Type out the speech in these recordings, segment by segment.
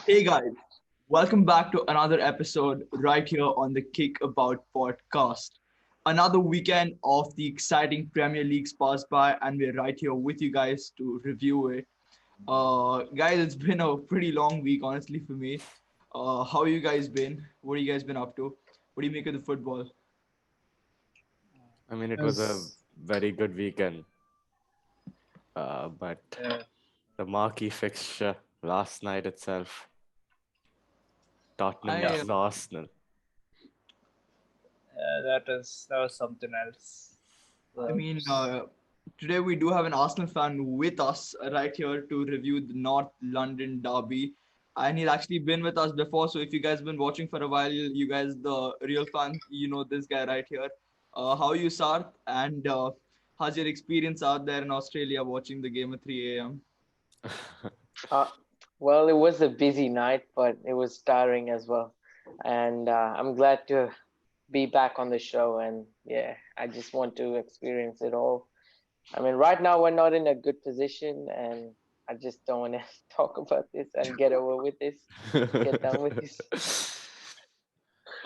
Hey guys, welcome back to another episode right here on the Kick About podcast. Another weekend of the exciting Premier Leagues passed by, and we're right here with you guys to review it. Guys, it's been a pretty long week, honestly, for me. How you guys been? What you guys been up to? What do you make of the football? I mean, it was a As very good weekend, but uh, the marquee fixture last night itself, Tottenham I, yeah, versus Arsenal. that was something else. I Uh, mean, today we do have an Arsenal fan with us right here to review the North London derby. And he's actually been with us before. So if you guys been watching for a while, you guys, the real fans, you know this guy right here. How are you, Sarth? And how's your experience out there in Australia watching the game at 3 a.m.? Uh, well, it was a busy night, but it was tiring as well. And I'm glad to be back on the show. And yeah, I just want to experience it all. I mean, right now we're not in a good position, and I just don't want to talk about this and get over with this, get done with this.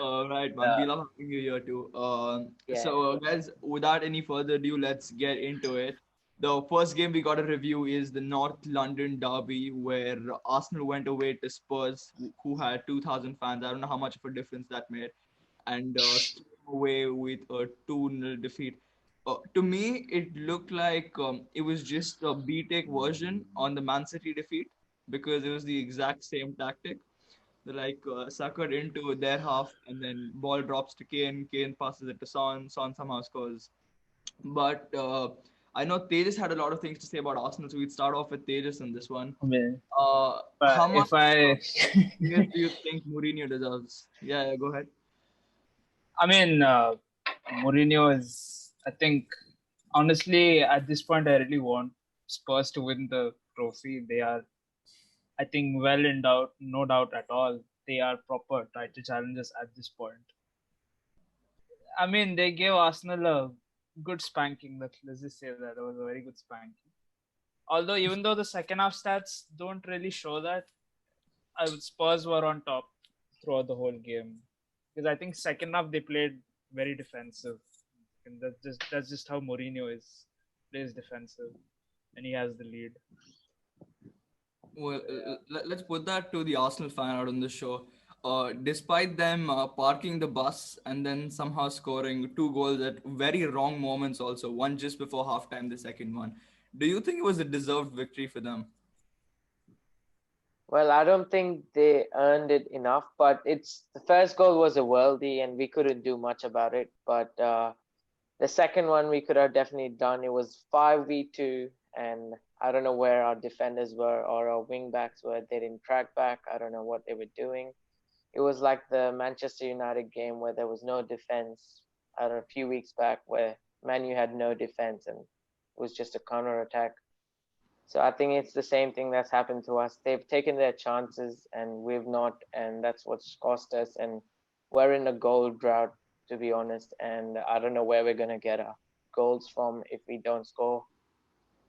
Right, man. We yeah, love having you here too. Yeah. Guys, without any further ado, let's get into it. The first game we got to review is the North London derby, where Arsenal went away to Spurs, who had 2,000 fans. I don't know how much of a difference that made, and came away with a 2-0 defeat. To me, it looked like it was just a B-Tech version on the Man City defeat because it was the exact same tactic. They suckered into their half, and then ball drops to Kane. Kane passes it to Son. Son somehow scores. But I know Tejas had a lot of things to say about Arsenal, so we'd start off with Tejas in this one. I mean, How but much if I, players do you think Mourinho deserves? Yeah, go ahead. I mean, Mourinho is. I think honestly, at this point, I really want Spurs to win the trophy. They are, I think, well endowed, no doubt at all. They are proper title challengers at this point. I mean, they gave Arsenal a good spanking. Let's just say that it was a very good spanking. Although, even though the second half stats don't really show that, Spurs were on top throughout the whole game because I think second half they played very defensive, and that's just how Mourinho is plays defensive, and he has the lead. Well, So yeah, let's put that to the Arsenal fan out on the show. Despite them parking the bus and then somehow scoring two goals at very wrong moments, also one just before halftime, the second one. Do you think it was a deserved victory for them? Well, I don't think they earned it enough, but it's the first goal was a worldie, and we couldn't do much about it. But the second one we could have definitely done. It was 5v2, and I don't know where our defenders were or our wing backs were. They didn't track back. I don't know what they were doing. It was like the Manchester United game where there was no defense. I don't know, a few weeks back where Man U had no defense and it was just a counter attack. So I think it's the same thing that's happened to us. They've taken their chances and we've not, and that's what's cost us. And we're in a goal drought, to be honest. And I don't know where we're gonna get our goals from if we don't score.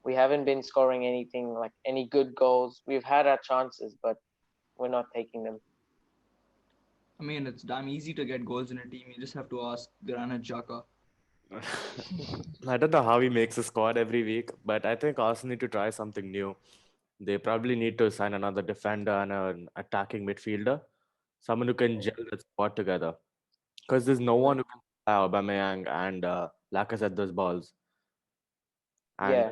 We haven't been scoring anything like any good goals. We've had our chances, but we're not taking them. I mean, it's damn easy to get goals in a team. You just have to ask Granit Xhaka. I don't know how he makes a squad every week, but I think Arsenal need to try something new. They probably need to sign another defender and an attacking midfielder, someone who can gel that squad together. Because there's no one who can play Aubameyang and Lacazette those balls. And Yeah.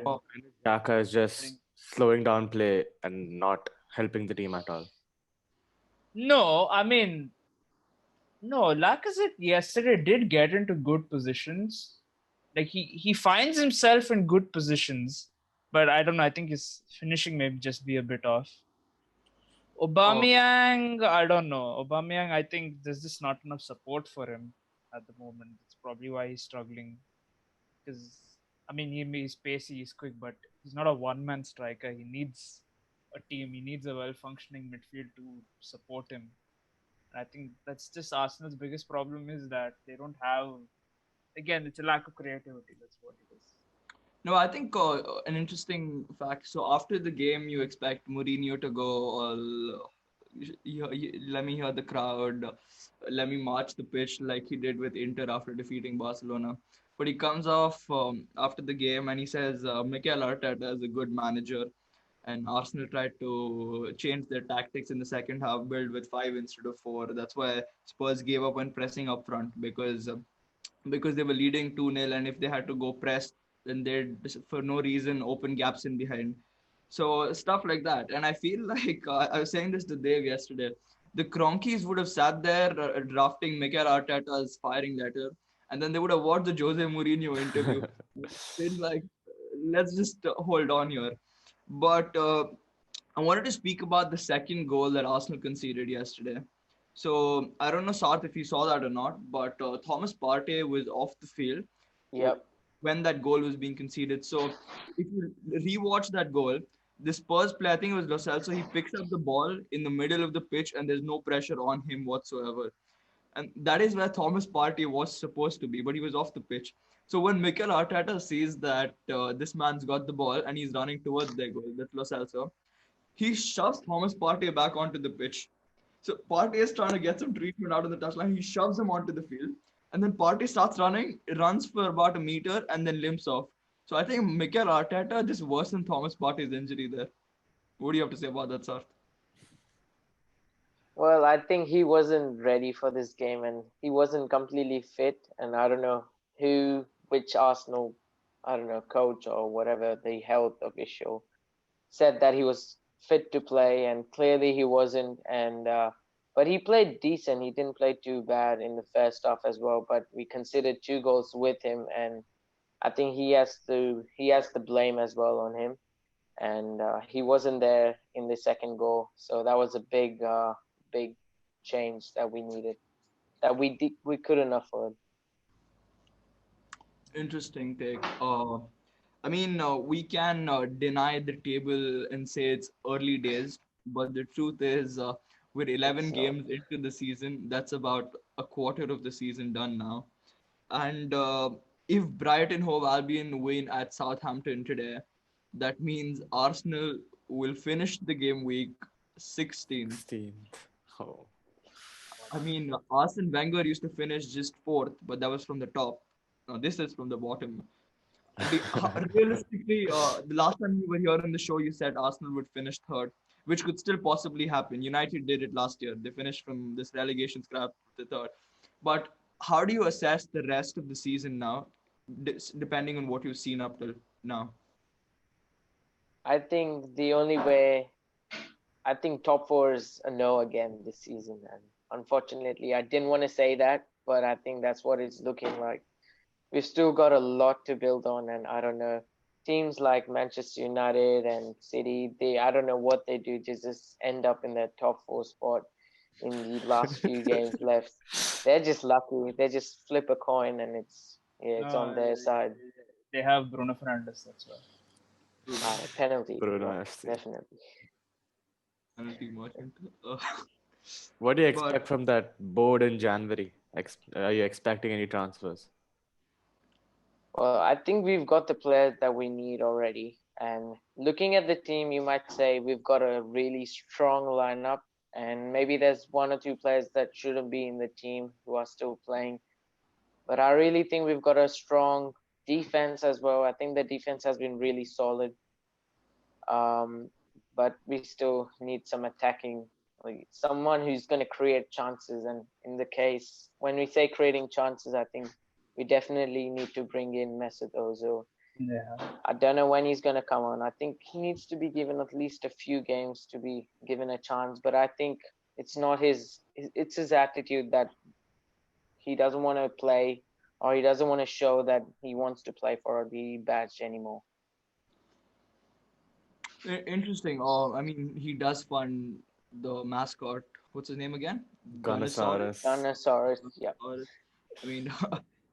I Xhaka is just think slowing down play and not helping the team at all. no. I mean, no. Lacazette yesterday did get into good positions. Like he finds himself in good positions, but I don't know. I think his finishing may just be a bit off. Uh, Aubameyang, I don't know. Aubameyang, I think there's just not enough support for him at the moment. That's probably why he's struggling. Because I mean, he's pacey, he's quick, but he's not a one-man striker. He needs a team. He needs a well-functioning midfield to support him. And I think that's just Arsenal's biggest problem is that they don't have. Again, it's a lack of creativity. That's what it is. no, I think an interesting fact. So after the game, you expect Mourinho to go all let me hear the crowd, let me march the pitch like he did with Inter after defeating Barcelona. But he comes off after the game and he says Mikel Arteta is a good manager, and Arsenal tried to change their tactics in the second half, build with five instead of four. That's why Spurs gave up on pressing up front because they were leading 2-0, and if they had to go press, then they'd for no reason open gaps in behind. So stuff like that. And I feel like I was saying this to Dave yesterday. The Cronkies would have sat there drafting Mikel Arteta's firing letter, and then they would have watched the Jose Mourinho interview. Been like, let's just hold on here. But I wanted to speak about the second goal that Arsenal conceded yesterday. So I don't know, Sarth, if you saw that or not, but Thomas Partey was off the field Yep. when that goal was being conceded. So if you rewatch that goal, the Spurs player, I think it was Lo Celso, he picks up the ball in the middle of the pitch and there's no pressure on him whatsoever. And that is where Thomas Partey was supposed to be, but he was off the pitch. So when Mikel Arteta sees that this man's got the ball and he's running towards their goal, that's Lo Celso, he shoves Thomas Partey back onto the pitch. So Partey is trying to get some treatment out of the touchline. He shoves him onto the field. And then Partey starts running, runs for about a meter, and then limps off. So I think Mikel Arteta just worsened Thomas Partey's injury there. What do you have to say about that, sir? Well, I think he wasn't ready for this game and he wasn't completely fit. And I don't know which Arsenal, I don't know, coach or whatever, the health official said that he was fit to play, and clearly he wasn't. And but he played decent. He didn't play too bad in the first half as well. But we considered 2 goals with him, and I think he has the blame as well on him. And he wasn't there in the second goal, so that was a big change that we needed, that we couldn't afford. Interesting take. I mean, we can deny the table and say it's early days, but the truth is, with 11 It's not. games into the season, that's about a quarter of the season done now. And if Brighton Hove Albion win at Southampton today, that means Arsenal will finish the game week 16th. 16th. Oh. I mean, Arsene Wenger used to finish just fourth, but that was from the top. Now, this is from the bottom. Realistically, the last time you were here on the show, you said Arsenal would finish third, which could still possibly happen. United did it last year. They finished from this relegation scrap to third. But how do you assess the rest of the season now, depending on what you've seen up till now? I think the only way, I think top four is a no again this season. And unfortunately, I didn't want to say that, but I think that's what it's looking like. We've still got a lot to build on, and I don't know. Teams like Manchester United and City, I don't know what they do to just end up in the top four spot in the last few games left. They're just lucky. They just flip a coin and it's on their side. They have Bruno Fernandes, that's why. Penalty, Bruno yeah, FC. definitely. Penalty merchant. What do you But expect from that board in January? Are you expecting any transfers? Well, I think we've got the players that we need already. And looking at the team, you might say we've got a really strong lineup. And maybe there's 1 or 2 players that shouldn't be in the team who are still playing. But I really think we've got a strong defense as well. I think the defense has been really solid. But we still need some attacking, like someone who's going to create chances. And in the case, when we say creating chances, I think we definitely need to bring in Mesut Ozil. Yeah. I don't know when he's going to come on. I think he needs to be given at least a few games to be given a chance. But I think it's not it's his attitude that he doesn't want to play, or he doesn't want to show that he wants to play for the badge anymore. interesting. I mean, he does fund the mascot. What's his name again? Gunnosaurus. Gunnosaurus. Gunnosaurus, yeah. I mean,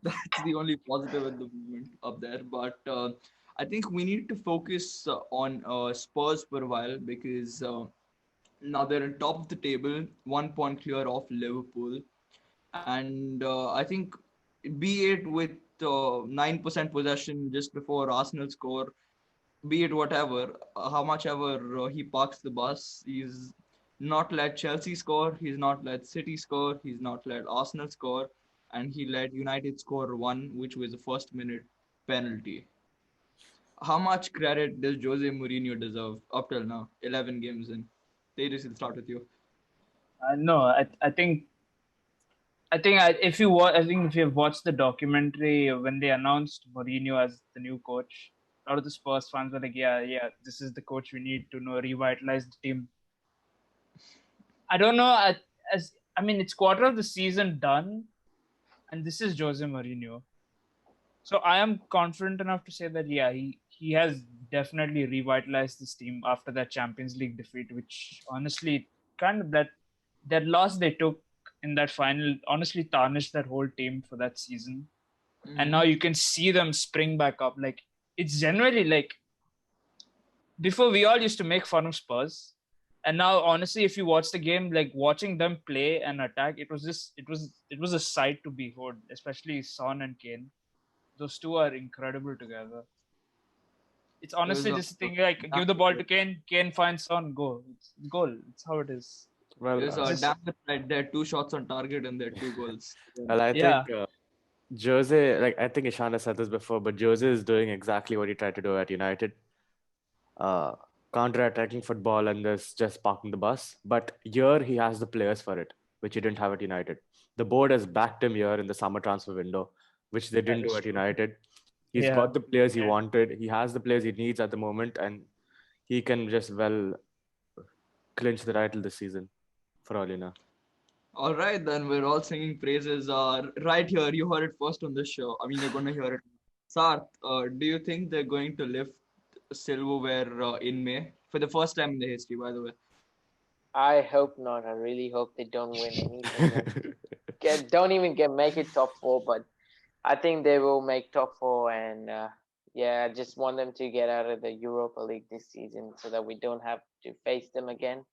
that's the only positive at the moment up there. But I think we need to focus on Spurs for a while because now they're on top of the table, 1 point clear of Liverpool. And I think, be it with 9% possession just before Arsenal score, be it whatever, how much ever he parks the bus, not let Chelsea score, he's not let City score, he's not let Arsenal score, and he let United score one, which was a first minute penalty. How much credit does Jose Mourinho deserve up till now? 11 games in. Tejas, will start with you. No, if you I think if you've watched the documentary when they announced Mourinho as the new coach, a lot of the Spurs fans were like, yeah, this is the coach we need to revitalize the team. I don't know. It's quarter of the season done, and this is Jose Mourinho. So I am confident enough to say that he has definitely revitalized this team after that Champions League defeat, which honestly kind of that loss they took in that final honestly tarnished that whole team for that season. And now you can see them spring back up. Like it's generally like before we all used to make fun of Spurs. And now honestly, if you watch the game, like watching them play and attack, it was a sight to behold, especially Son and Kane. Those two are incredible together. It's It was honestly just a thing like give the ball to Kane, Kane finds Son, go. It's goal. It's how it is. Well, it was Just damn it right there, 2 shots on target and there 2 goals. well, I yeah. think Jose, like I think Ishan has said this before, but Jose is doing exactly what he tried to do at United. Uh, Counter-attacking football and this just parking the bus. But here he has the players for it, which he didn't have at United. The board has backed him here in the summer transfer window, which they That didn't do is at true. United. He's Yeah. got the players he wanted. He has the players he needs at the moment, and he can just well clinch the title this season, for all you know. All right, then we're all singing praises. Right here, you heard it first on this show. I mean, you're going to hear it. Sarth, do you think they're going to lift silverware in May for the first time in the history, by the way? I hope not. I really hope they don't win anything and don't even make it top four. But I think they will make top four, and yeah, I just want them to get out of the Europa League this season so that we don't have to face them again.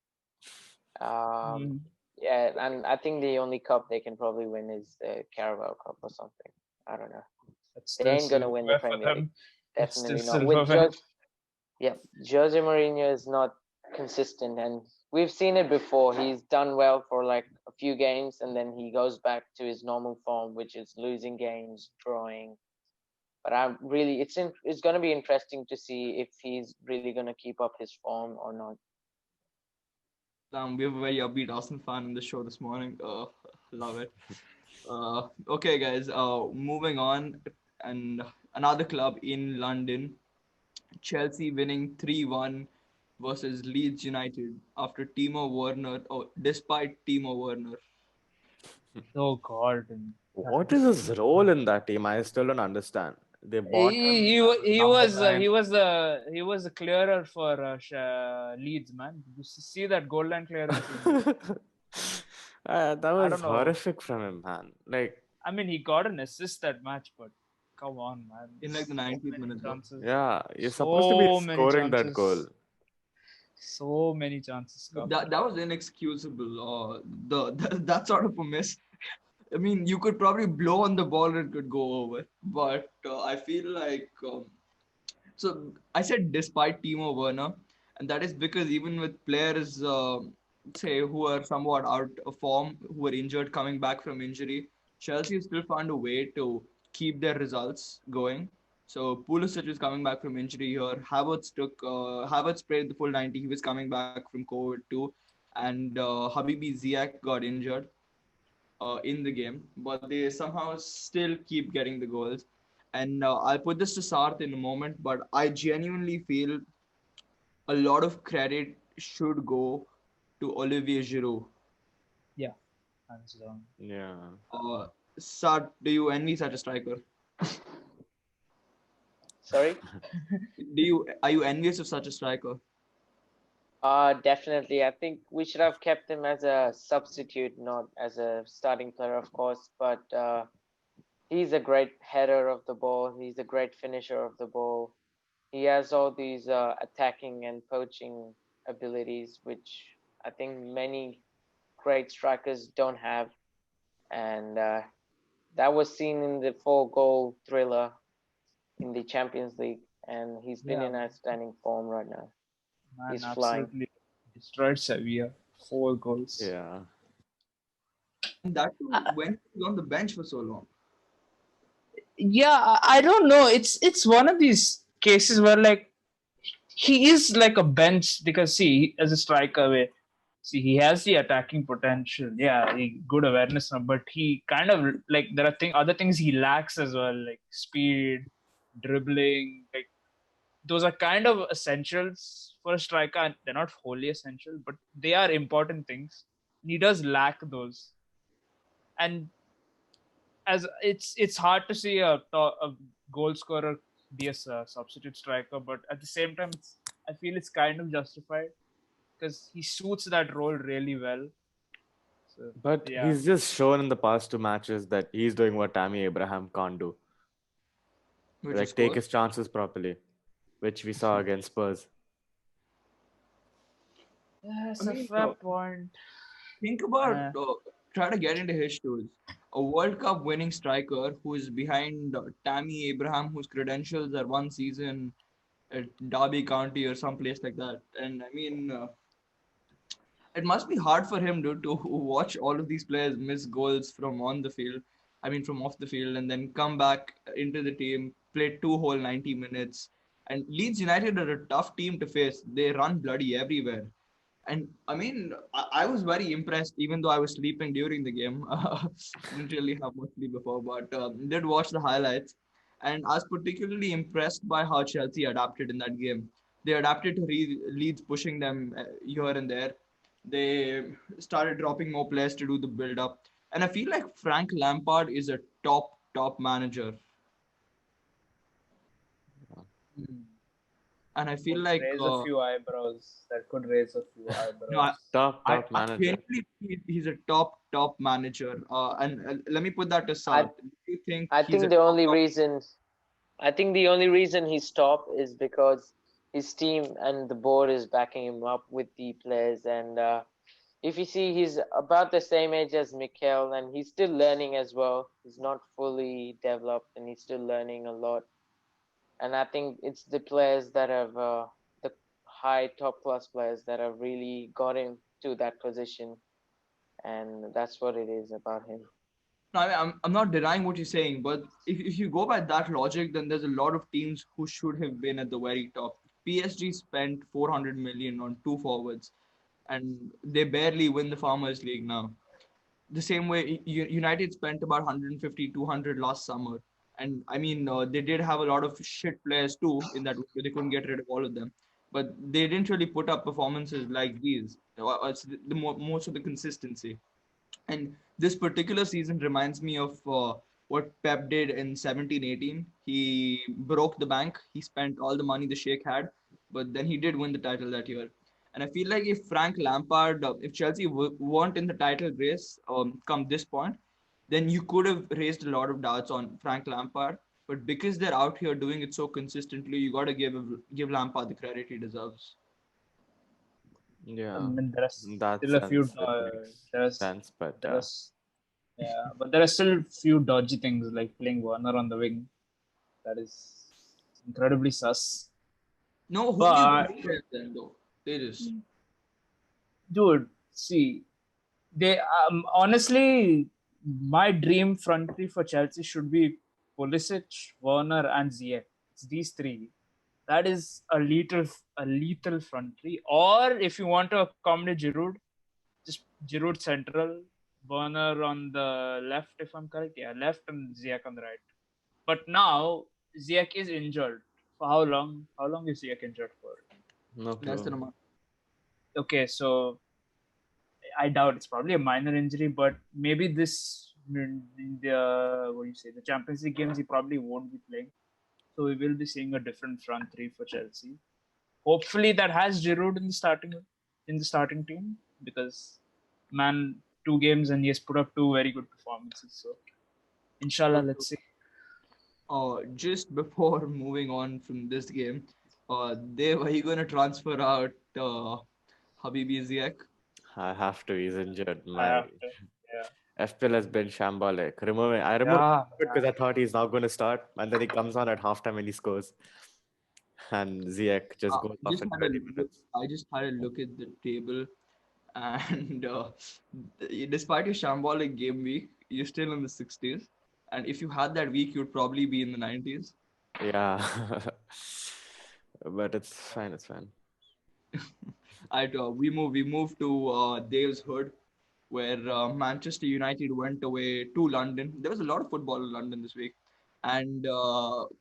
Mm. Yeah, and I think the only cup they can probably win is the Carabao Cup or something. I don't know. That's They still ain't gonna win the silverware for Premier League. them. That's still Definitely not. With silverware. Jose Mourinho is not consistent, and we've seen it before. He's done well for like a few games, and then he goes back to his normal form, which is losing games, drawing. But I'm really, it's going to be interesting to see if he's really going to keep up his form or not. We have a very upbeat Arsenal fan in the show this morning. Love it. Okay, guys. Moving on, and another club in London, Chelsea winning 3-1 versus Leeds United after Timo Werner. Oh, despite Timo Werner. Oh God. What is his role in that team? I still don't understand. They bought him He, as a he number was nine. he was a clearer for Leeds, man. You see that goal line clearance? That I was don't know. horrific from him, man. Like, I mean, he got an assist that match, but come on, man. In like the So 90th many minute, though. chances. yeah, you're supposed to be So many scoring that goal. chances. So many chances, Cup. That was inexcusable. That sort of a miss. I mean, you could probably blow on the ball and it could go over. But I feel like so I said despite Timo Werner, and that is because even with players say who are somewhat out of form, who are injured coming back from injury, Chelsea still found a way to keep their results going. So Pulisic is coming back from injury here. Havertz played the full 90. He was coming back from COVID too, and Habibi Ziyech got injured in the game, but they somehow still keep getting the goals. And I'll put this to Sarth in a moment, but I genuinely feel a lot of credit should go to Olivier Giroud. Yeah, hands down. Yeah. Sarth, do you envy such a striker? Sorry? Are you envious of such a striker? Definitely. I think we should have kept him as a substitute, not as a starting player, of course. But he's a great header of the ball. He's a great finisher of the ball. He has all these attacking and poaching abilities, which I think many great strikers don't have. And that was seen in the 4-goal thriller in the Champions League. And he's been Yeah, in outstanding form right now. man, He's flying. absolutely destroyed Sevilla. 4 goals. Yeah. And that too Uh, when he was on the bench for so long. yeah, I don't know. It's one of these cases where like he is like a bench because see as a striker, see he has the attacking potential. Yeah, good awareness, but he kind of like there are other things he lacks as well, like speed, dribbling. Like those are kind of essentials for a striker. And they're not wholly essential, but they are important things. And he does lack those, and as it's hard to see a goal scorer be a substitute striker, but at the same time, I feel it's kind of justified because he suits that role really well. So But yeah, he's just shown in the past two matches that he's doing what Tammy Abraham can't do. Which is Like take score. his chances properly, which we saw against Spurs. I that's a mean, fair point. think about Uh, try to get into his shoes. A World Cup winning striker who is behind Tammy Abraham, whose credentials are one season at Derby County or someplace like that. And I mean, it must be hard for him to watch all of these players miss goals from on the field. I mean, from off the field, and then come back into the team, play two whole 90 minutes. And Leeds United are a tough team to face. They run bloody everywhere. And I mean, I was very impressed, even though I was sleeping during the game. Didn't really have much sleep before, but did watch the highlights. And I was particularly impressed by how Chelsea adapted in that game. They adapted to Leeds pushing them here and there. They started dropping more players to do the build up. And I feel like Frank Lampard is a top manager. hmm, And I feel would like raise a few eyebrows. That could raise a few no, eyebrows. Top I manager. genuinely think he's a top manager. And let me put that to I Sarth. Do you think I he's a think the only top? reason I think the only reason he's top is because his team and the board is backing him up with the players. And if you see, he's about the same age as Mikel, and he's still learning as well. He's not fully developed, and he's still learning a lot. And I think it's the players that have the high top class players that have really got him to that position, and that's what it is about him. No, I mean, I'm not denying what you're saying, but if you go by that logic, then there's a lot of teams who should have been at the very top. PSG spent 400 million on two forwards, and they barely win the Farmers League now. The same way United spent about 150, 200 last summer. And I mean, they did have a lot of shit players too in that they couldn't get rid of all of them. But they didn't really put up performances like these. It's most of the consistency. And this particular season reminds me of what Pep did in 17-18. He broke the bank. He spent all the money the Sheikh had, but then he did win the title that year. And I feel like if Frank Lampard, if Chelsea weren't in the title race come this point, then you could have raised a lot of doubts on Frank Lampard. But because they're out here doing it so consistently, you got to give Lampard the credit he deserves. I Yeah. mean, there are In that still a few. sense, it makes There's sense. But there is yeah, but there are still few dodgy things like playing Werner on the wing. That is incredibly sus. No, who do you But play there then, though? Tejas. dude, see, they honestly, my dream front three for Chelsea should be Pulisic, Werner, and Ziyech. It's these three. That is a lethal front three. Or if you want to accommodate Giroud, just Giroud central, Werner on the left, if I'm correct. Yeah, left and Ziyech on the right. But now Ziyech is injured. For how long? How long is Ziyech injured for? no Less than clue. a month. Okay, so I doubt it's probably a minor injury, but maybe the what do you say, the Champions League games he probably won't be playing. So we will be seeing a different front three for Chelsea. Hopefully that has Giroud in the starting team because man, 2 games and he has put up 2 very good performances. So inshallah, So, let's see. just before moving on from this game, Dave, are you going to transfer out Habibi Ziyech? I have to. He's injured. I My have to. Yeah. FPL has been shambolic. I remember Yeah. because I thought he's not going to start, and then he comes on at halftime and he scores, and Ziyech just goes off Just in had a 20 look. minutes. I just had a look at the table. And despite your shambolic game week, you're still in the 60s. And if you had that week, you'd probably be in the 90s. Yeah. But it's fine. It's fine. We moved to Dave's hood, where Manchester United went away to London. There was a lot of football in London this week, and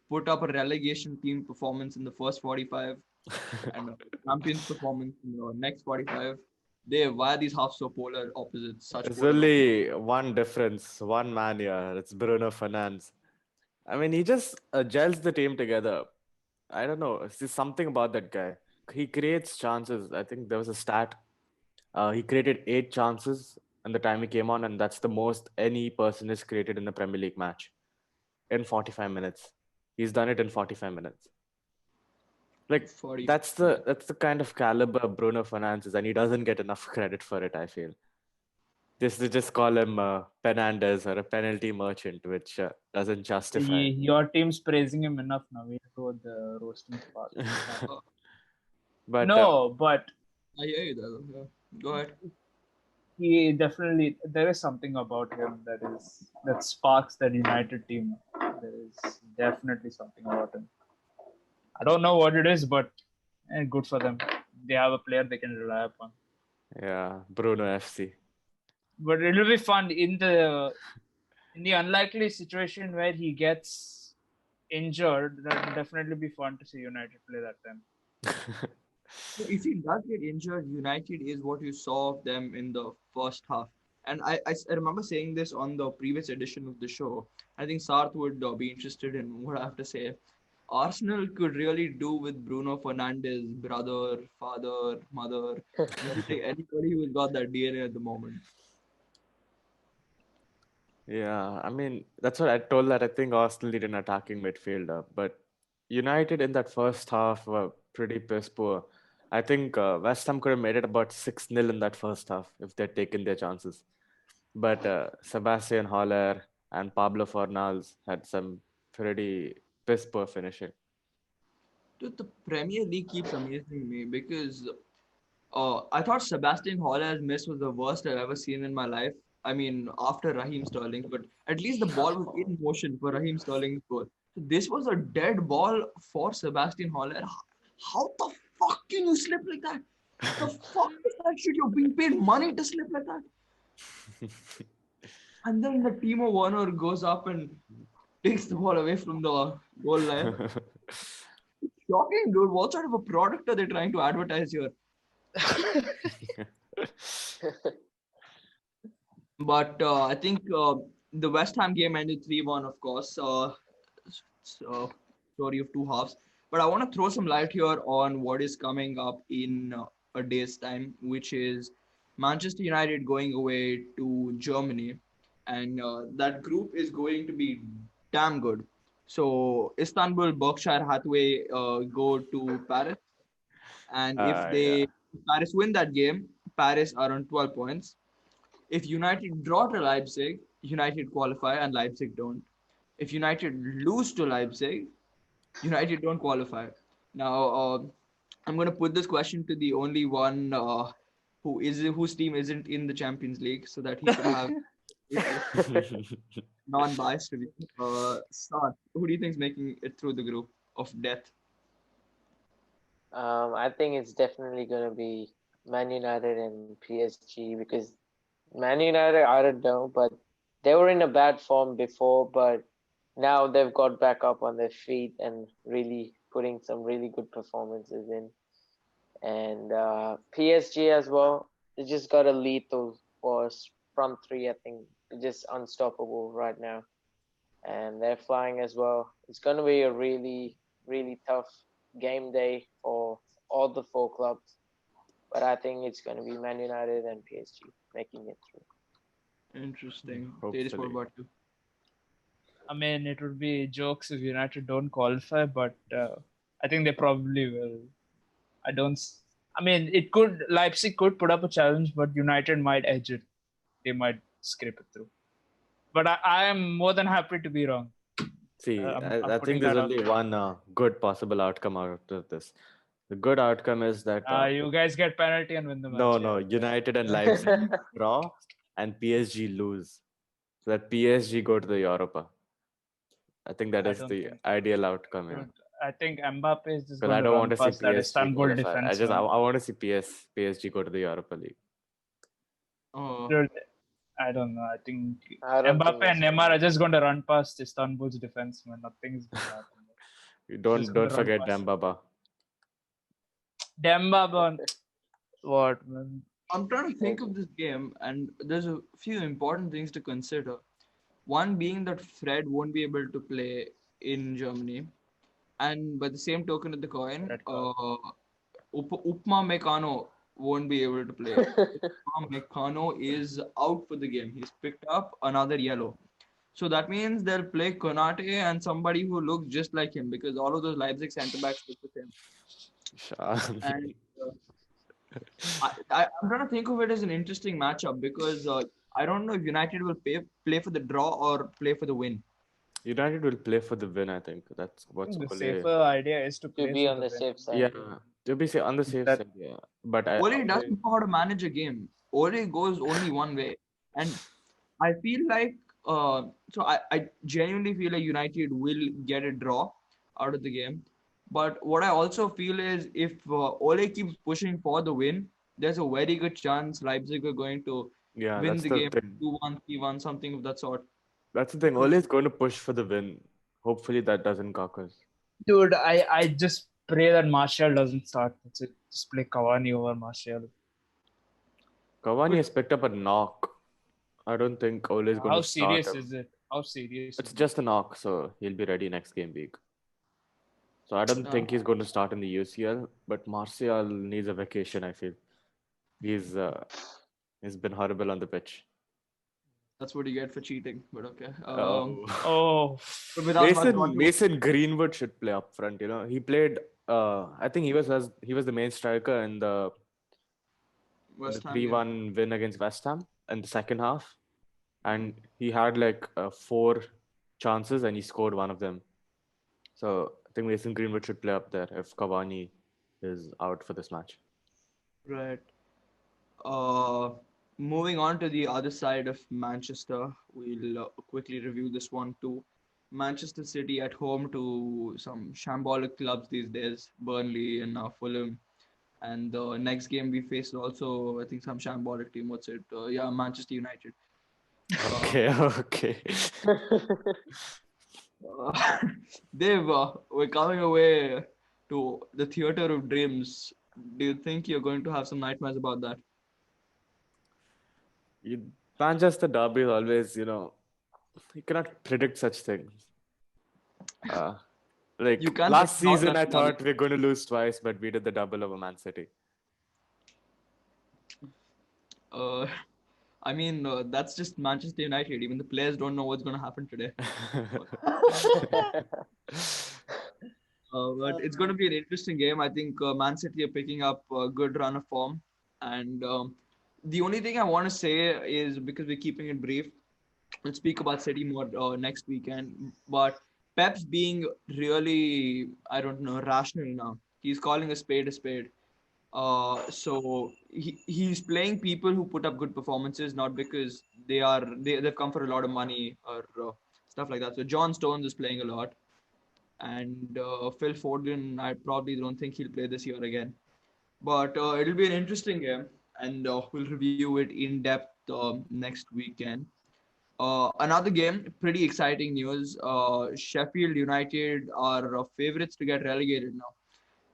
put up a relegation team performance in the first 45 and a Champions performance in the next 45. Why are these halves so polar opposites? Such There's polar opposites. only one difference, one man here. It's Bruno Fernandes. I mean, he just gels the team together. I don't know. It's just something about that guy. He creates chances. I think there was a stat. He created 8 chances in the time he came on, and that's the most any person has created in a Premier League match in 45 minutes. He's done it in 45 minutes. Like 40. that's the kind of caliber Bruno Fernandes is, and he doesn't get enough credit for it. I feel they just call him Penandes or a penalty merchant, which doesn't justify. Your team's praising him enough now. We go the roasting part. But No, but I hear you there. Yeah. Go ahead. he definitely, there is something about him that sparks that United team. There is definitely something about him. I don't know what it is, but good for them. They have a player they can rely upon. yeah, Bruno FC. But it will be fun in the unlikely situation where he gets injured. That will definitely be fun to see United play that time. So if he does get injured, United is what you saw of them in the first half. And I remember saying this on the previous edition of the show. I think Sarth would be interested in what I have to say. Arsenal could really do with Bruno Fernandes, brother, father, mother, anything, anybody who's got that DNA at the moment. Yeah, I mean, that's what I told that I think Arsenal need an attacking midfielder, but United in that first half were pretty piss poor. I think West Ham could have made it about 6-0 in that first half if they'd taken their chances. But Sebastian Haller and Pablo Fornals had some pretty piss poor finishing. Dude, the Premier League keeps amazing me because I thought Sebastian Holler's miss was the worst I've ever seen in my life. I mean, after Raheem Sterling, but at least the ball was in motion for Raheem Sterling's goal. So this was a dead ball for Sebastian Holler. How the fuck can you slip like that? The fuck is that shit? You're being paid money to slip like that. And then the Timo Werner goes up and takes the ball away from the goal line. Shocking, dude. What sort of a product are they trying to advertise here? But I think the West Ham game ended 3-1, of course. Story of two halves. But I want to throw some light here on what is coming up in a day's time, which is Manchester United going away to Germany. And that group is going to be damn good. So Istanbul, Berkshire Hathaway go to Paris. And if Yeah. Paris win that game, Paris are on 12 points. If United draw to Leipzig, United qualify and Leipzig don't. If United lose to Leipzig, United don't qualify. Now, I'm going to put this question to the only one whose team isn't in the Champions League, so that he can have non-biased review. Sarth, who do you think is making it through the group of death? I think it's definitely going to be Man United and PSG because Man United, I don't know, but they were in a bad form before, but now they've got back up on their feet and really putting some really good performances in. And PSG as well, they just got a lethal force front three. I think they're just unstoppable right now, and they're flying as well. It's going to be a really, really tough game day for all the four clubs, but I think it's going to be Man United and PSG making it through. Interesting. Hopefully. Tejas, what about you? I mean, it would be jokes if United don't qualify, but I think they probably will. I mean, Leipzig could put up a challenge, but United might edge it. They might scrape it through. But I am more than happy to be wrong. See, I'm I putting think there's that out only there. one good possible outcome out of this. The good outcome is that You guys get penalty and win the match. no, United and Leipzig draw and PSG lose, so that PSG go to the Europa. I think that I is don't the think. ideal outcome. Yeah. Dude, I think Mbappe is just Because going I to don't want run to see past that PSG Istanbul qualify. defense, I man. want to see PSG go to the Europa League. Dude, I don't know. I think I don't think Mbappe that's and gonna Neymar are happen. just going to run past Istanbul's defense, man. Nothing is going to happen. You Just going don't to run forget past Dembaba. Demba. What, man? I'm trying to think of this game, and there's a few important things to consider. One being that Fred won't be able to play in Germany, and by the same token of the coin, Red card. Upma Meccano won't be able to play. Upma Meccano is out for the game. He's picked up another yellow. So that means they'll play Konate and somebody who looks just like him because all of those Leipzig centre backs look the same. And I'm trying to think of it as an interesting matchup because I don't know if United will play for the draw or play for the win. United will play for the win. I think that's I what's think the Ole. safer idea is to To play be for on the the win. safe side. Yeah, to be on the safe That- side. Yeah, but Ole doesn't know how to manage a game. Ole goes only one way, and I feel like I genuinely feel like United will get a draw out of the game. But what I also feel is if Ole keeps pushing for the win, there's a very good chance Leipzig are going to yeah, win that's the the game thing. 2-1, 3-1, something of that sort. That's the thing. Ole is going to push for the win. Hopefully that doesn't cock us. Dude, I just pray that Martial doesn't start. That's it. Just play Cavani over Martial. Cavani has picked up a knock. I don't think Ole is going How to start serious him. is it? How serious It's is it? just a knock, so he'll be ready next game week. So I don't think he's going to start in the UCL, but Martial needs a vacation, I feel. He's been horrible on the pitch. That's what you get for cheating. But okay. Oh, But without much ado, Mason Greenwood should play up front. He played. I think he was the main striker in the West Ham game. 3-1 win against West Ham in the second half, and he had like 4 chances and he scored one of them. So I think Mason Greenwood should play up there if Cavani is out for this match. Right. Uh, Moving on to the other side of Manchester, we'll quickly review this one too. Manchester City at home to some shambolic clubs these days, Burnley and Fulham. And the next game we faced also, I think, some shambolic team. What's it? Yeah, Manchester United. Okay, okay. Dave, we're coming away to the theater of dreams. Do you think you're going to have some nightmares about that? Manchester derby is always, you cannot predict such things. Like You can, but last not season, that I well. thought we're going to lose twice, but we did the double over Man City. I mean, that's just Manchester United. Even the players don't know what's going to happen today. But it's going to be an interesting game. I think Man City are picking up a good run of form. And the only thing I want to say is because we're keeping it brief, we'll speak about City more next weekend. But Pep's being really, I don't know, rational now. He's calling a spade a spade. So he's playing people who put up good performances, not because they've come for a lot of money or stuff like that. So John Stones is playing a lot, and Phil Foden, I probably don't think he'll play this year again. But it'll be an interesting game, and we'll review it in depth next weekend. Another game, pretty exciting news. Sheffield United are favorites to get relegated now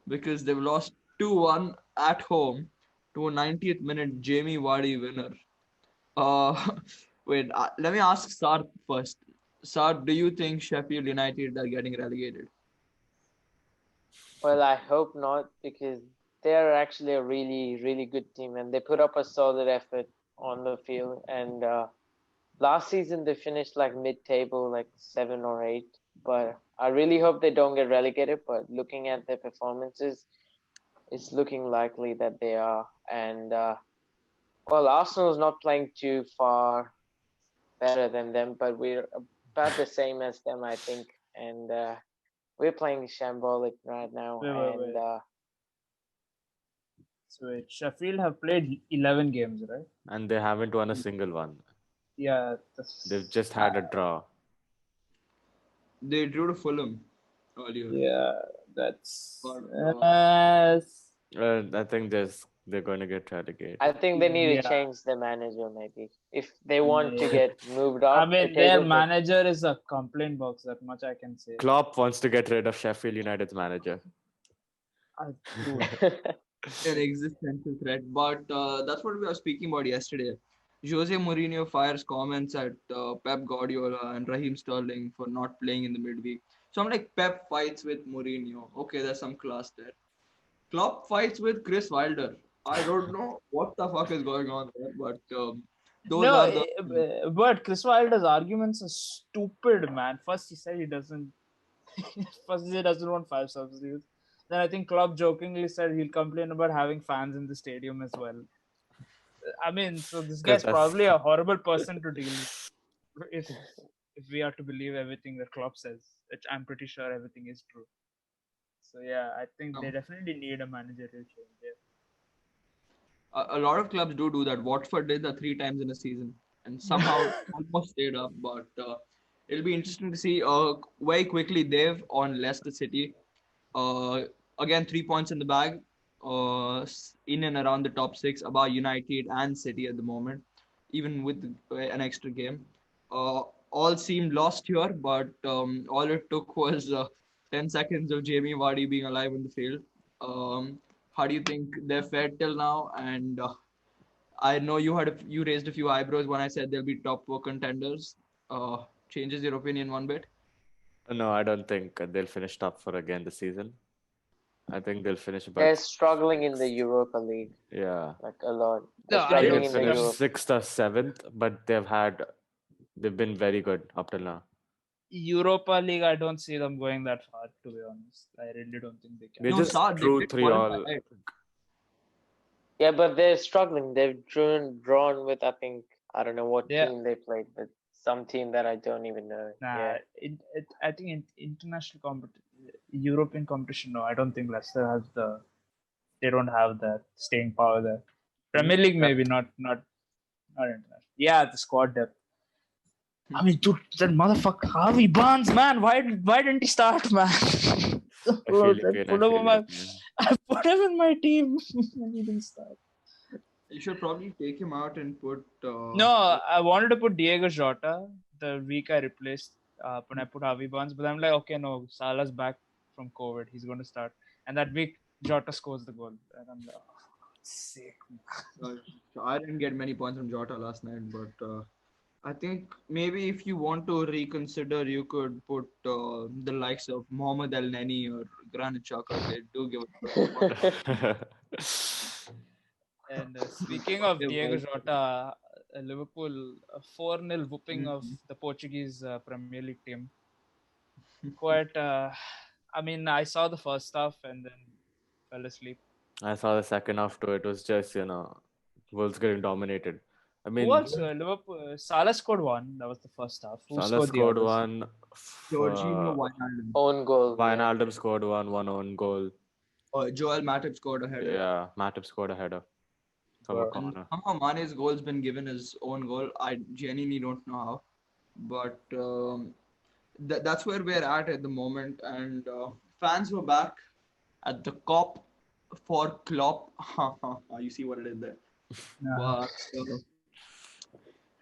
because they've lost 2-1 at home to a 90th minute Jamie Vardy winner. Uh, Wait, let me ask Sarth first. Sarth, do you think Sheffield United are getting relegated? Well, I hope not because they're actually a really, really good team and they put up a solid effort on the field. And last season they finished like mid-table, like 7 or 8. But I really hope they don't get relegated. But looking at their performances, it's looking likely that they are. And well, Arsenal's not playing too far better than them, but we're about the same as them, I think. And we're playing shambolic right now. Wait. So wait, Sheffield have played 11 games, right? And they haven't won a single one. Yeah. They've just had a draw. They drew to Fulham earlier. Yeah, that's. But, I think they're going to get relegated. I think they need to Yeah. change the manager maybe if they want to get moved up. I mean, the their table, manager is a complaint box. That much I can say. Klopp wants to get rid of Sheffield United's manager. True. an existential threat. But that's what we were speaking about yesterday. Jose Mourinho fires comments at Pep Guardiola and Raheem Sterling for not playing in the midweek. So I'm like, Pep fights with Mourinho. Okay, there's some class there. Klopp fights with Chris Wilder. I don't know what the fuck is going on there, but those No, are the. but Chris Wilder's arguments are stupid, man. First he said he doesn't. First he said he doesn't want 5 substitutes. Then I think Klopp jokingly said he'll complain about having fans in the stadium as well. I mean, so this guy's probably a horrible person to deal with if we are to believe everything that Klopp says, which I'm pretty sure everything is true. So yeah, I think they definitely need a managerial change there. A lot of clubs do that. Watford did that 3 times in a season and somehow almost stayed up. But it'll be interesting to see very quickly. They've on Leicester City. Again, 3 points in the bag. In and around the top 6, above United and City at the moment, even with an extra game. All seemed lost here, but all it took was 10 seconds of Jamie Vardy being alive in the field. How do you think they've fared till now? And I know you raised a few eyebrows when I said they'll be top 4 contenders. Changes your opinion one bit? No, I don't think they'll finish top 4 again this season. I think they'll finish about. They're struggling in the Europa League. Yeah. Like a lot. No, They're struggling in the finished Europa. 6th or 7th, but they've been very good up till now. Europa League, I don't see them going that far, to be honest. I really don't think they can. They just drew 3 all. Yeah, but they're struggling. They've drawn with, I don't know what team they played with. Some team that I don't even know. Nah, I think in international European competition, no, I don't think Leicester has they don't have that staying power there. Premier League, maybe not international. Yeah, the squad depth. I mean, dude, that motherfucker Harvey Barnes, man, why didn't he start, man? I put him in my team and he didn't start. You should probably take him out and put. No, I wanted to put Diego Jota the week I replaced when I put Harvey Barnes, but I'm like, okay, no, Salah's back from COVID, he's going to start, and that week Jota scores the goal, and I'm like, oh, sick. I didn't get many points from Jota last night, but I think maybe if you want to reconsider, you could put the likes of Mohamed El Neni or Granit Xhaka. They do give a And speaking of Diego Jota, Liverpool 4-0 whooping of the Portuguese Premier League team. Quite, I mean, I saw the first half and then fell asleep. I saw the second half too. It was just, Wolves getting dominated. I mean, who else? Liverpool. Salah scored 1. That was the first half. Salah scored 1. Jorginho, Wijnaldum. Own goal. Wijnaldum scored 1 own goal. Joel Matip scored a header. Yeah, Matip scored a header from a corner. Somehow Mane's goal's been given his own goal. I genuinely don't know how. But that's where we're at the moment. And fans were back at the COP for Klopp. You see what it is there. But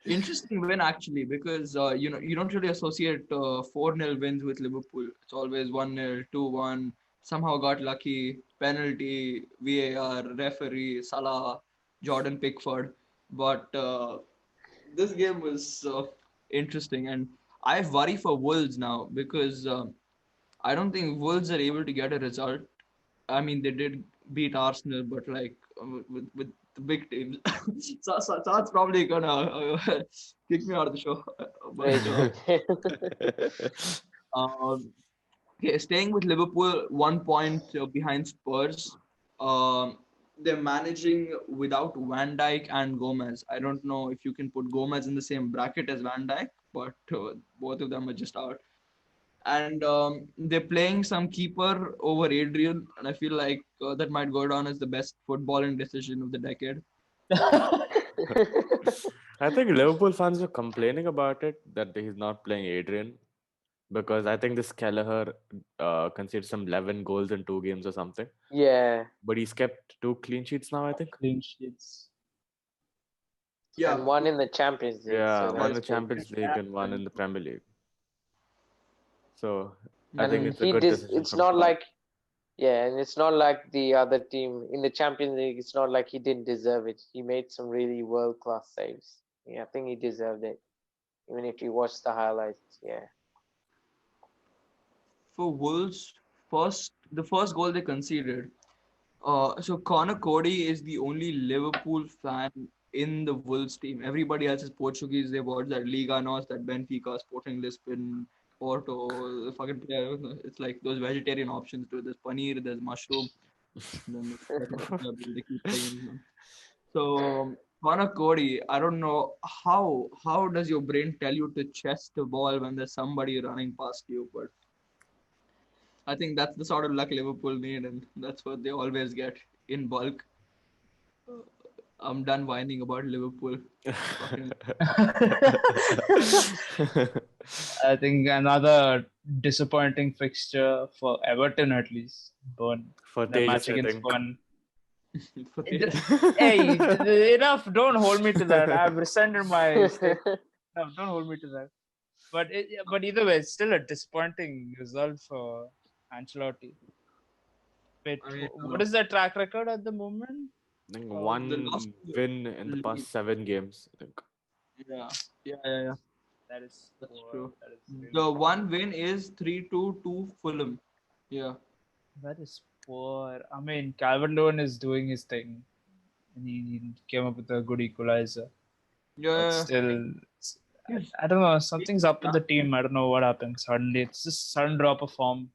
interesting win actually, because you don't really associate 4-0 wins with Liverpool. It's always 1-0, 2-1. Somehow got lucky, penalty, VAR, referee, Salah, Jordan Pickford. But this game was interesting, and I worry for Wolves now because I don't think Wolves are able to get a result. I mean, they did beat Arsenal, but like with the big teams, Sarth's probably gonna kick me out of the show. Okay, staying with Liverpool, 1 point behind Spurs. They're managing without Van Dijk and Gomez. I don't know if you can put Gomez in the same bracket as Van Dijk, but both of them are just out. And they're playing some keeper over Adrian, and I feel like that might go down as the best footballing decision of the decade. I think Liverpool fans were complaining about it that he's not playing Adrian because I think this Kelleher conceded some 11 goals in 2 games or something. Yeah. But he's kept 2 clean sheets now, I think. Clean sheets. Yeah, And one in the Champions League. Yeah, So one in that's the good. Champions League and one in the Premier League. So I think And it's a good decision it's from not Klopp. like, yeah, and it's not like the other team in the Champions League. It's not like he didn't deserve it. He made some really world-class saves. Yeah, I think he deserved it. Even if you watch the highlights, yeah. for Wolves, the first goal they conceded. So Connor Cody is the only Liverpool fan in the Wolves team. Everybody else is Portuguese. They watch that Liga NOS, that Benfica, Sporting Lisbon, Porto, the fucking player. It's like those vegetarian options too. There's paneer, there's mushroom, and then they keep playing. So Connor Cody, I don't know how does your brain tell you to chest the ball when there's somebody running past you, but I think that's the sort of luck Liverpool need, and that's what they always get in bulk. I'm done whining about Liverpool. Fucking I think another disappointing fixture for Everton at least. For The match Tejas, I against think. Burn. for the- Hey, enough! Don't hold me to that. I've rescinded my statement. No, don't hold me to that. But either way, it's still a disappointing result for Ancelotti. Wait, I mean, what is their track record at the moment? I think the one loss to win in the past Leeds. 7 games, I think. Yeah. That is That's poor. true. That is really The poor. one win is 3-2 to Fulham. Yeah. That is poor. I mean, Calvert-Lewin is doing his thing, and he came up with a good equalizer. But Yeah. still, He's- I don't know. Something's up with the team. I don't know what happened. Suddenly, it's just sudden drop of form.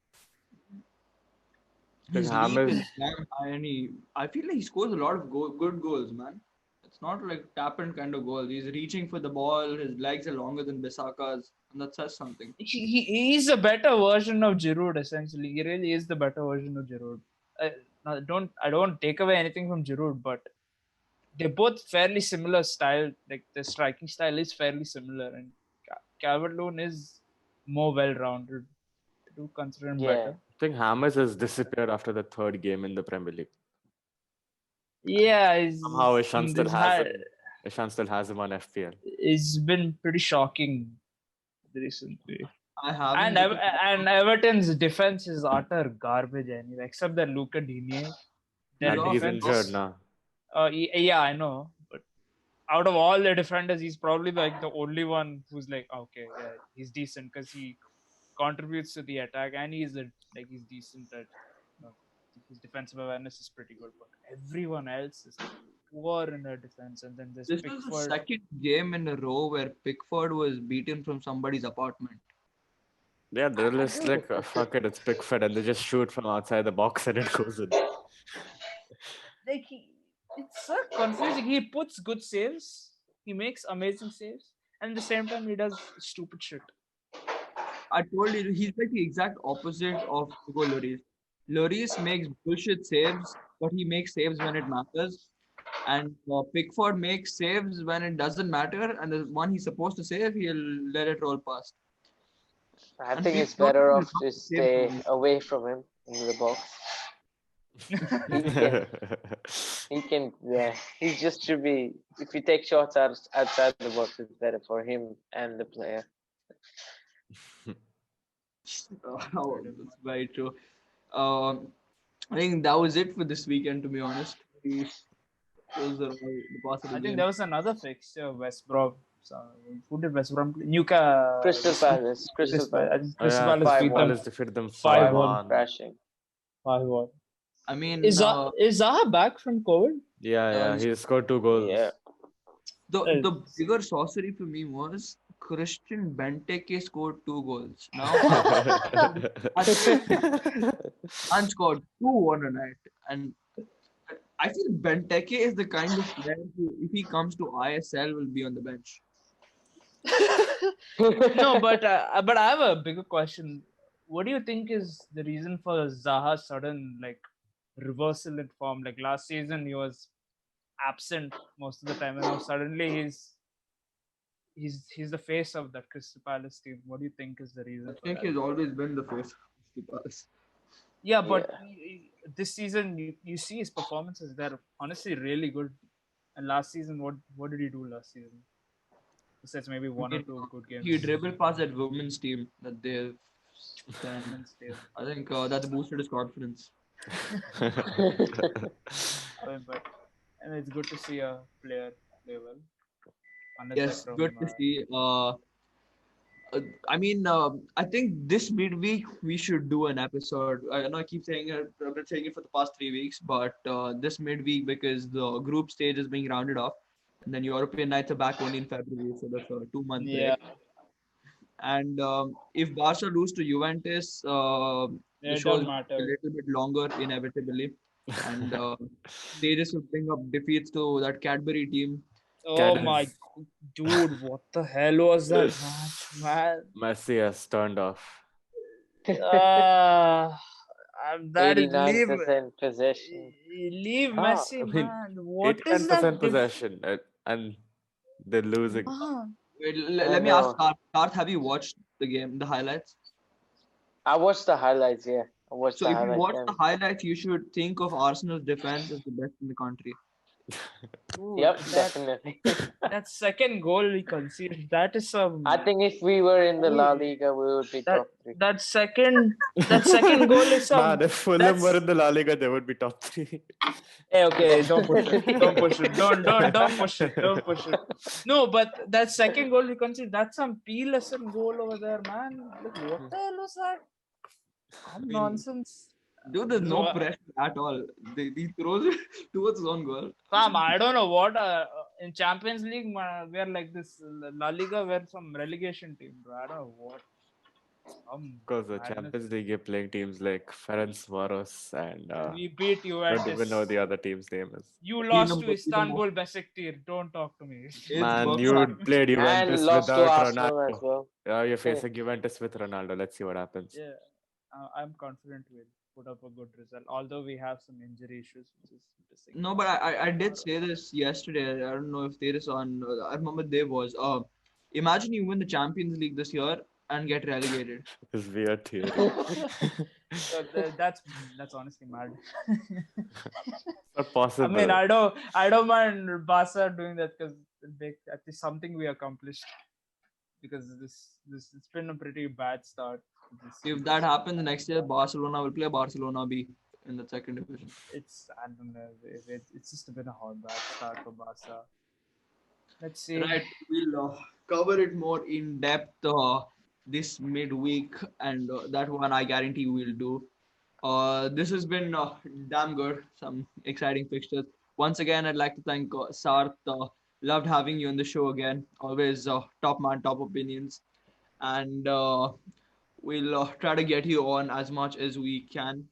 His league Hammers, is damn high, and I feel like he scores a lot of good goals, man. It's not like tap and kind of goals. He's reaching for the ball. His legs are longer than Bissaka's, and that says something. He's a better version of Giroud. Essentially, he really is the better version of Giroud. I don't take away anything from Giroud, but they're both fairly similar style. Like the striking style is fairly similar, and Calvert-Lewin is more well-rounded. I do consider him Yeah. better. I think Hammers has disappeared after the 3rd game in the Premier League. Yeah, Somehow Ishan still has him on FPL. it's been pretty shocking recently. I haven't. And Everton's defense is utter garbage anyway, except that Luca Digne. Their And he's defense, injured now. yeah, I know. But out of all the defenders, he's probably like the only one who's like, okay, yeah, he's decent because he contributes to the attack and he's decent at his defensive awareness is pretty good. But everyone else is poor in their defense. And then there's This was the Pickford. second game in a row where Pickford was beaten from somebody's apartment. Yeah, they're just like, fuck it, it's Pickford, and they just shoot from outside the box and it goes in. Like it's so confusing. He puts good saves, he makes amazing saves, and at the same time he does stupid shit. I told you, he's like the exact opposite of Hugo Lloris. Lloris makes bullshit saves, but he makes saves when it matters. And Pickford makes saves when it doesn't matter, and the one he's supposed to save, he'll let it roll past. I And think it's Pickford better will off not to save stay him. away from him in the box. He can, yeah. He just should be. If you take shots outside the box, it's better for him and the player. Oh, that's very true. I think that was it for this weekend, to be honest. Those are all the possible I think games. there was another fixture, West Brom. So, who did West Brom play? Newcastle. Crystal Palace. Crystal Palace. Crystal Yeah, Palace beat them Palace defeated them 5-1. 5-1. Crashing. 5-1. I mean, Is Zaha back from COVID? Yeah, he scored 2 goals. Yeah. the bigger sorcery for me was Christian Benteke scored 2 goals. Now, and scored 2 on a night. And I feel Benteke is the kind of player who, if he comes to ISL, will be on the bench. No, but I have a bigger question. what do you think is the reason for Zaha's sudden reversal in form? Like last season, he was absent most of the time, and now suddenly he's the face of that Crystal Palace team. What do you think is the I reason for think that? he's always been the face of the Palace. Yeah, Yeah. but this season you see his performances. They're honestly really good. And last season, what did he do last season? Besides maybe I one or mean, two good games. he dribbled past that women's team that they've sent. Women's team. I think that boosted his confidence. But and it's good to see a player play well. Unless they're Yes, good from to see. I think this midweek we should do an episode. I know I keep saying it. I've been saying it for the past 3 weeks, but this midweek because the group stage is being rounded off, and then European nights are back only in February, so that's a 2 month break. yeah, And if Barca lose to Juventus, the it show is don't going to be a matter. little bit longer, inevitably, and they just will bring up defeats to that Cadbury team. Oh Cadence. my dude, what the hell was that match, man? Messi has turned off. Uh, that is 89% possession. leave Ah, Messi, I mean, man. What is that 89% possession, and they're losing. Man. Wait, I let me ask know. Sarth, have you watched the game, the highlights? I watched the highlights. Yeah, I watched So the if you highlights. watch the highlights, you should think of Arsenal's defense as the best in the country. Dude, Yep, that definitely. that second goal we conceded, that is some. I think if we were in the La Dude, Liga, we would be that top three. that second goal is some. Man, if Fulham That's were in the La Liga, they would be top 3. hey, okay. Don't push it. Don't push it. Don't push it. Don't push it. No, but that second goal we conceded, that's some P lesson goal over there, man. Like, what the hell was that? Some mean, nonsense. Dude, there's no So, pressure at all. He throws it towards his own goal. Fam, I don't know what in Champions League we're like this. La Liga, we're some relegation team, bro. I don't know what. Because the Madness. Champions League, you're playing teams like Ferencvaros and We beat don't even know Juventus. the other team's name is. You Dinamo, lost to Dinamo. Istanbul Besiktas. Don't talk to me. It's Man, Bursa. you played And Juventus lost to without Arsenal as Ronaldo. well. You're facing Juventus with Ronaldo. Let's see what happens. Yeah, I'm confident we'll put up a good result. Although we have some injury issues, which is missing. No, but I did say this yesterday. I don't know if there is on. I remember there was. Imagine you win the Champions League this year and get relegated. It's weird theory. So that's honestly mad. Not possible. I mean, I don't mind Barca doing that because at least something we accomplished. Because this it's been a pretty bad start. If that happens next year, Barcelona will play Barcelona B in the second division. I don't know. It's just been a hot bad start for Barca. Let's see. Right, we'll cover it more in depth this midweek, and that one I guarantee we'll do. This has been damn good. Some exciting fixtures. Once again, I'd like to thank Sarth. Loved having you on the show again. Always top man, top opinions, and we'll try to get you on as much as we can.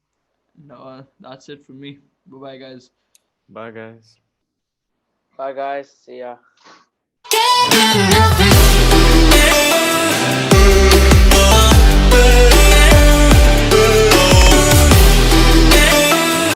And, that's it from me. Bye bye, guys. Bye, guys. Bye, guys. See ya.